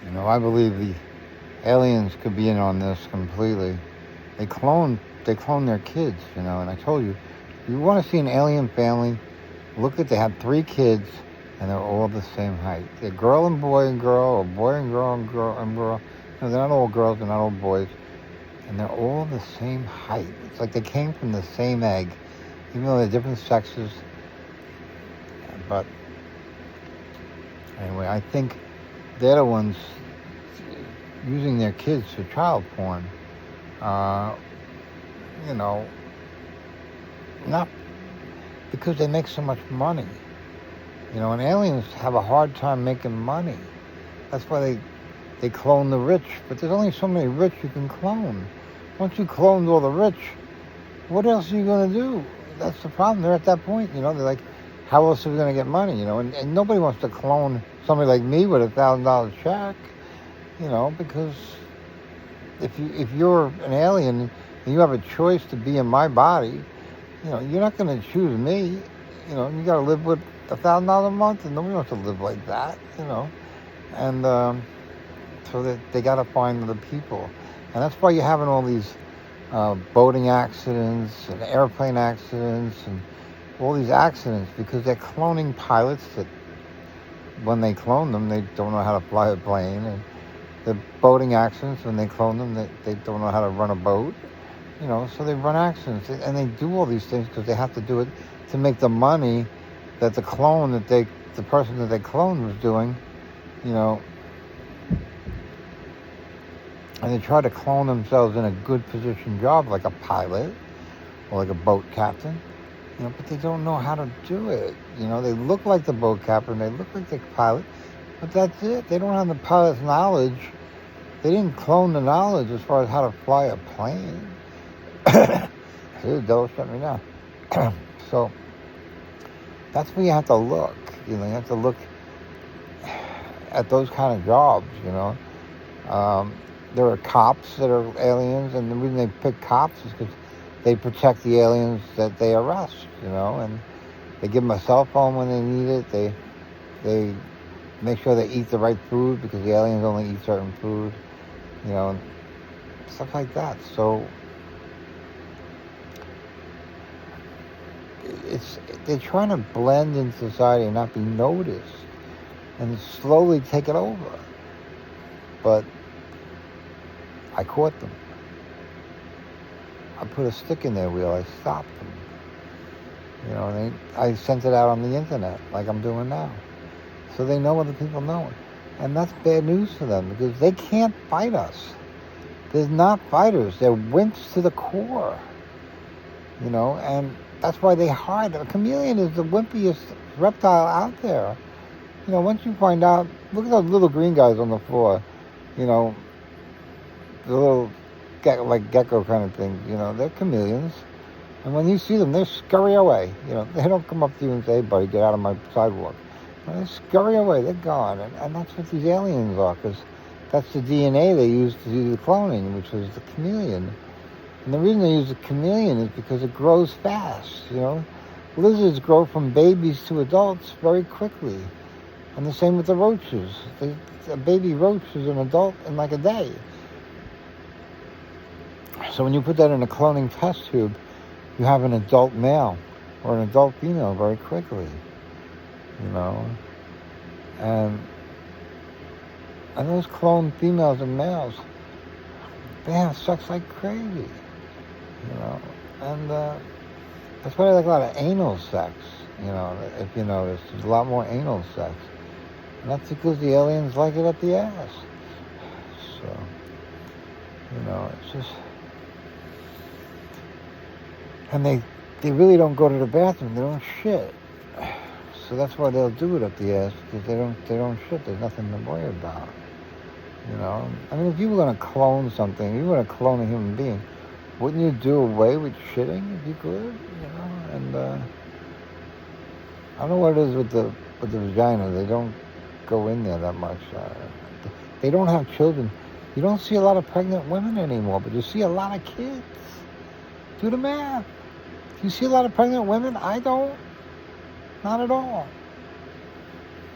I believe the aliens could be in on this completely. They clone their kids, and I told you, you want to see an alien family, look at they had 3 kids, and they're all the same height. They're girl and boy and girl, or boy and girl and girl and girl. They're not all girls, they're not all boys, and they're all the same height. It's like they came from the same egg, even though they're different sexes. But anyway, I think they're the ones using their kids for child porn. Not because they make so much money. And aliens have a hard time making money. That's why they clone the rich. But there's only so many rich you can clone. Once you cloned all the rich, what else are you going to do? That's the problem. They're at that point. They're like, how else are we going to get money? And nobody wants to clone somebody like me with $1,000 check. Because if you're an alien and you have a choice to be in my body, you're not going to choose me. You got to live with $1,000 a month, and nobody wants to live like that. And so they got to find other people, and that's why you're having all these boating accidents and airplane accidents and all these accidents, because they're cloning pilots that, when they clone them, they don't know how to fly a plane, and the boating accidents, when they clone them, they don't know how to run a boat. So they run accidents, and they do all these things because they have to do it to make the money that the person that they cloned was doing, and they try to clone themselves in a good position job, like a pilot or like a boat captain, but they don't know how to do it. They look like the boat captain, they look like the pilot, but that's it. They don't have the pilot's knowledge. They didn't clone the knowledge as far as how to fly a plane. See, Dell shut me down. So that's where you have to look. You have to look at those kind of jobs. There are cops that are aliens, and the reason they pick cops is because they protect the aliens that they arrest. And they give them a cell phone when they need it. They make sure they eat the right food, because the aliens only eat certain food. Stuff like that. So they're trying to blend in society and not be noticed, and slowly take it over. But I caught them. I put a stick in their wheel. I stopped them. And I sent it out on the internet like I'm doing now, so they know other people know it. And that's bad news for them, because they can't fight us. They're not fighters. They're wimps to the core. And that's why they hide. A chameleon is the wimpiest reptile out there. Once you find out, look at those little green guys on the floor. The little like gecko kind of things. They're chameleons. And when you see them, they scurry away. They don't come up to you and say, hey, buddy, get out of my sidewalk. They scurry away. They're gone. And that's what these aliens are, because that's the DNA they use to do the cloning, which is the chameleon. And the reason they use the chameleon is because it grows fast. Lizards grow from babies to adults very quickly. And the same with the roaches. A baby roach is an adult in like a day. So when you put that in a cloning test tube, you have an adult male or an adult female very quickly. And those cloned females and males, they have sex like crazy. And that's why I like a lot of anal sex. If you notice, there's a lot more anal sex, and that's because the aliens like it up the ass. So, it's just, and they really don't go to the bathroom. They don't shit. So that's why they'll do it up the ass, because they don't shit. There's nothing to worry about. If you were going to clone something, if you were going to clone a human being, wouldn't you do away with shitting if you could? And I don't know what it is with the vagina. They don't go in there that much. They don't have children. You don't see a lot of pregnant women anymore, but you see a lot of kids. Do the math. Do you see a lot of pregnant women? I don't. Not at all.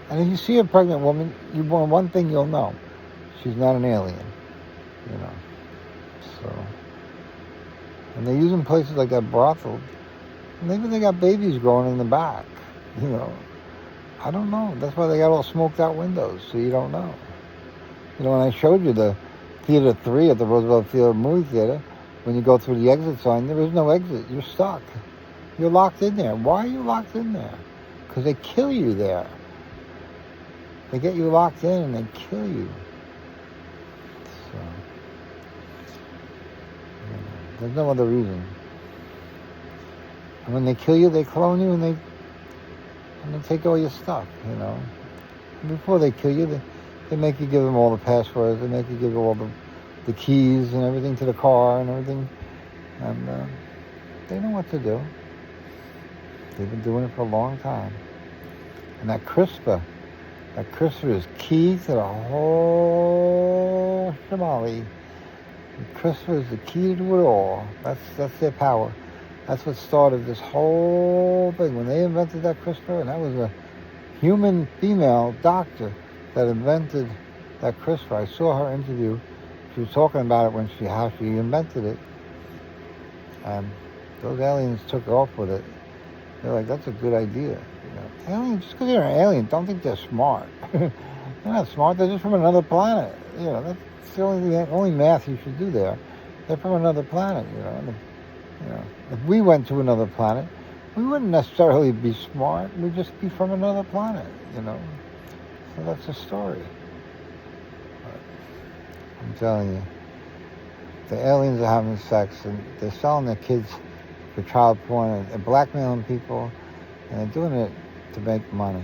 And if you see a pregnant woman, one thing you'll know. She's not an alien, you know. So, and they use in places like that brothel. Maybe they got babies growing in the back, you know. I don't know. That's why they got all smoked out windows, so you don't know. You know, when I showed you the Theater 3 at the Roosevelt Theater movie theater, when you go through the exit sign, there is no exit. You're stuck. You're locked in there. Why are you locked in there? Because they kill you there. They get you locked in and they kill you. So, there's no other reason. And when they kill you, they clone you and they take all your stuff, you know. And before they kill you, they make you give them all the passwords. They make you give all the keys and everything to the car and everything. And they know what to do. They've been doing it for a long time. And that CRISPR is key to the whole shamali. CRISPR is the key to it all. That's their power. That's what started this whole thing. When they invented that CRISPR, and that was a human female doctor that invented that CRISPR. I saw her interview. She was talking about it how she invented it. And those aliens took off with it. They're like, that's a good idea. You know, aliens, just because they're an alien, don't think they're smart. They're not smart. They're just from another planet. You know, that's the only math you should do there. They're from another planet. You know, if we went to another planet, we wouldn't necessarily be smart. We'd just be from another planet. You know, so that's the story. But I'm telling you, the aliens are having sex and they're selling their kids for child porn and they're blackmailing people and they're doing it to make money.